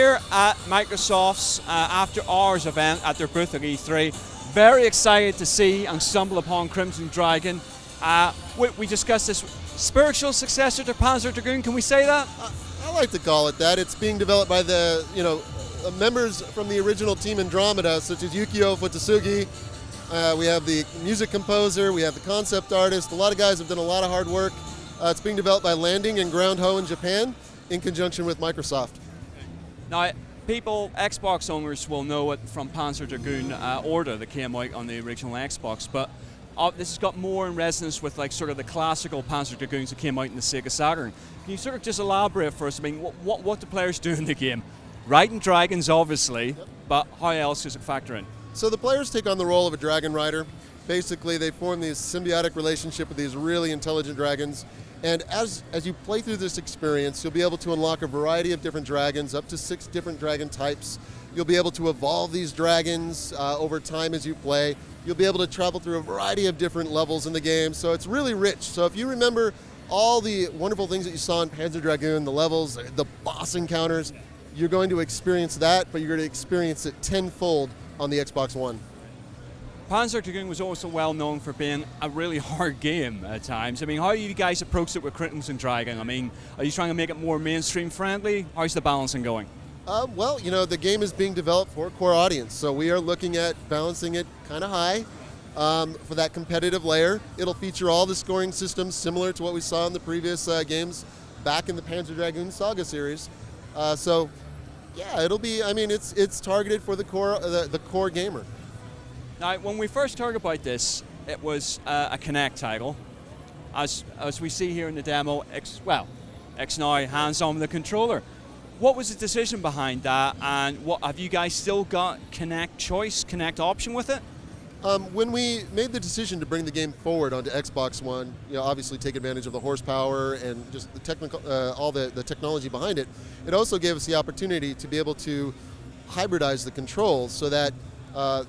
here at Microsoft's After Hours event at their booth at E3. Very excited to see and stumble upon Crimson Dragon. We discussed this spiritual successor to Panzer Dragoon. Can we say that? I like to call it that. It's being developed by the members from the original Team Andromeda, such as Yukio Futatsugi. We have the music composer, we have the concept artist. A lot of guys have done a lot of hard work. It's being developed by Landing and Ground Ho in Japan in conjunction with Microsoft. Now, Xbox owners will know it from Panzer Dragoon Order that came out on the original Xbox, but this has got more in resonance with like sort of the classical Panzer Dragoons that came out in the Sega Saturn. Can you sort of just elaborate for us? I mean, what do players do in the game? Riding dragons, obviously, yep. But how else does it factor in? So the players take on the role of a dragon rider. Basically, they form this symbiotic relationship with these really intelligent dragons. And as you play through this experience, you'll be able to unlock a variety of different dragons, up to 6 different dragon types. You'll be able to evolve these dragons over time as you play. You'll be able to travel through a variety of different levels in the game. So it's really rich. So if you remember all the wonderful things that you saw in Panzer Dragoon, the levels, the boss encounters, you're going to experience that, but you're going to experience it tenfold on the Xbox One. Panzer Dragoon was also well known for being a really hard game at times. I mean, how do you guys approach it with Crimson Dragon? I mean, are you trying to make it more mainstream friendly? How's the balancing going? Well, the game is being developed for a core audience, so we are looking at balancing it kind of high for that competitive layer. It'll feature all the scoring systems similar to what we saw in the previous games back in the Panzer Dragoon Saga series. So, yeah, it'll be. I mean, it's targeted for the core gamer. Now, when we first heard about this, it was a Kinect title. As we see here in the demo, X now hands-on with the controller. What was the decision behind that, and what have you guys still got Kinect choice, Kinect option with it? When we made the decision to bring the game forward onto Xbox One, obviously take advantage of the horsepower and just the technical, all the technology behind it, it also gave us the opportunity to be able to hybridize the controls so that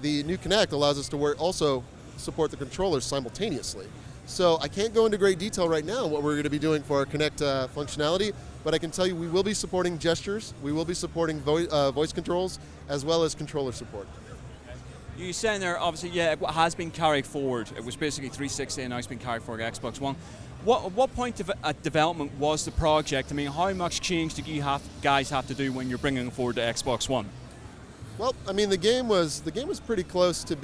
the new Kinect allows us to also support the controllers simultaneously. So I can't go into great detail right now what we're going to be doing for our Kinect functionality, but I can tell you we will be supporting gestures, we will be supporting voice controls, as well as controller support. You said there, obviously, yeah, it has been carried forward. It was basically 360 and now it's been carried forward to Xbox One. What point of development was the project? I mean, how much change do you guys have to do when you're bringing it forward to Xbox One? Well, I mean, the game was pretty close to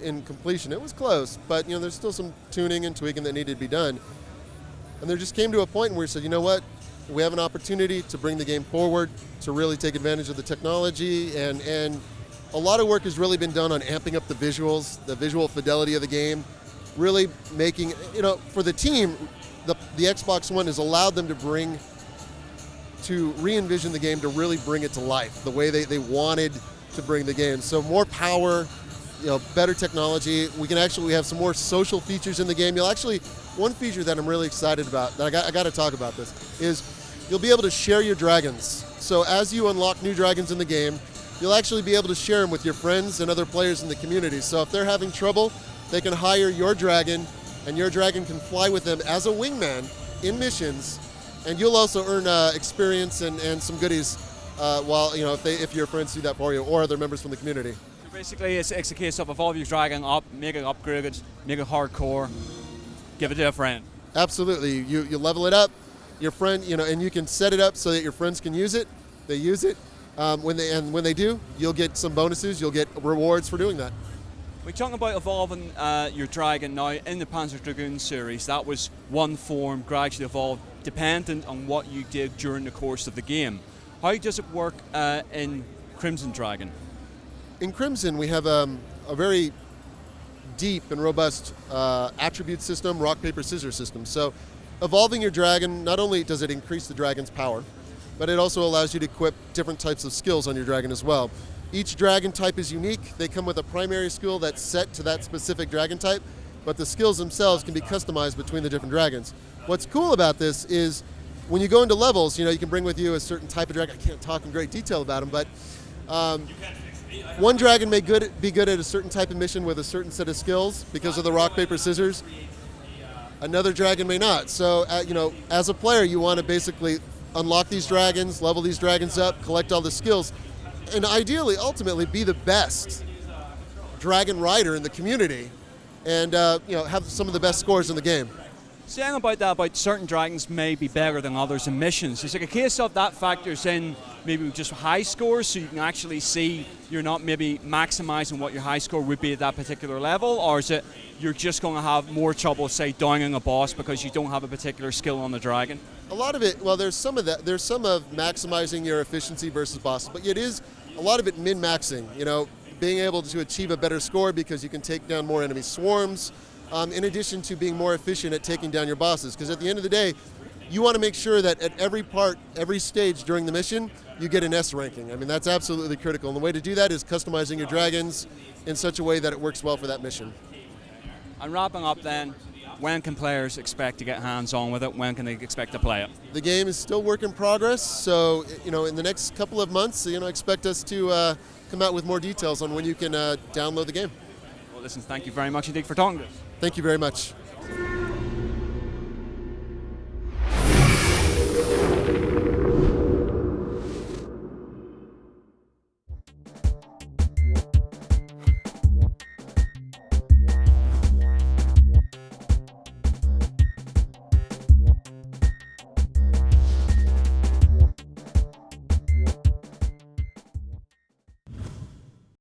in completion. It was close, but there's still some tuning and tweaking that needed to be done. And there just came to a point where we said, you know what, we have an opportunity to bring the game forward, to really take advantage of the technology, and a lot of work has really been done on amping up the visuals, the visual fidelity of the game, really making, for the team, the Xbox One has allowed them to re-envision the game, to really bring it to life the way they wanted to bring the game. So more power, better technology. We have some more social features in the game. One feature that I'm really excited about, that I got to talk about this, is you'll be able to share your dragons. So as you unlock new dragons in the game, you'll actually be able to share them with your friends and other players in the community. So if they're having trouble, they can hire your dragon, and your dragon can fly with them as a wingman in missions, and you'll also earn experience and some goodies if your friends do that for you, or other members from the community. So basically, it's a case of evolve your dragon up, make it upgraded, make it hardcore, give it to a friend. Absolutely, you level it up, your friend, and you can set it up so that your friends can use it. They use it. When they do, you'll get some bonuses. You'll get rewards for doing that. We're talking about evolving your dragon now in the Panzer Dragoon series. That was one form, gradually evolved, dependent on what you did during the course of the game. How does it work in Crimson Dragon? In Crimson, we have a very deep and robust attribute system, rock, paper, scissors system. So evolving your dragon, not only does it increase the dragon's power, but it also allows you to equip different types of skills on your dragon as well. Each dragon type is unique. They come with a primary skill that's set to that specific dragon type, but the skills themselves can be customized between the different dragons. What's cool about this is when you go into levels, you can bring with you a certain type of dragon. I can't talk in great detail about them, but one dragon may be good at a certain type of mission with a certain set of skills because of the rock, paper, scissors. Another dragon may not. So, as a player, you want to basically unlock these dragons, level these dragons up, collect all the skills, and ideally, ultimately, be the best dragon rider in the community, and have some of the best scores in the game. Saying about that, about certain dragons may be better than others in missions, is it a case of that factors in maybe just high scores, so you can actually see you're not maybe maximizing what your high score would be at that particular level, or is it you're just going to have more trouble, say, downing a boss because you don't have a particular skill on the dragon? A lot of it, well, there's some of that. There's some of maximizing your efficiency versus bosses, but it is a lot of it min-maxing, being able to achieve a better score because you can take down more enemy swarms, in addition to being more efficient at taking down your bosses. Because at the end of the day, you want to make sure that at every part, every stage during the mission, you get an S ranking. I mean, that's absolutely critical. And the way to do that is customizing your dragons in such a way that it works well for that mission. And wrapping up then, when can players expect to get hands-on with it? When can they expect to play it? The game is still work in progress, so in the next couple of months, expect us to come out with more details on when you can download the game. Well, listen, thank you very much indeed for talking to us. Thank you very much.